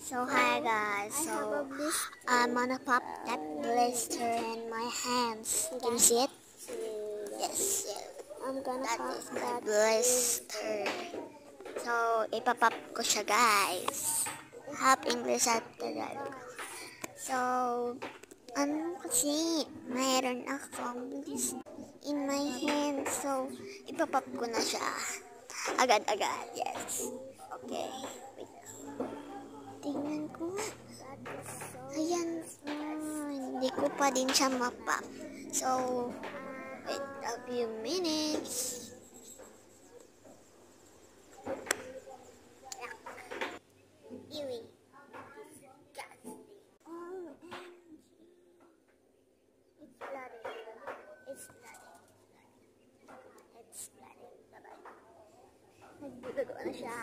So hi guys, so I'm gonna pop that blister in my hands. Can you see it? Yes. I'm gonna That pop is my that blister. So ipapop ko siya guys. Half English at Tagalog. So kasi mayroon akong blister in my hand. So ipapop ko na siya. Agad-agad. Yes. Okay. Wait. Tingnan ko. Ayan. Hindi ko pa din siya mapap. So, wait a few minutes. Ewy. It's flooding. It's flooding. It's flooding. Bye-bye. Nagbugago na siya.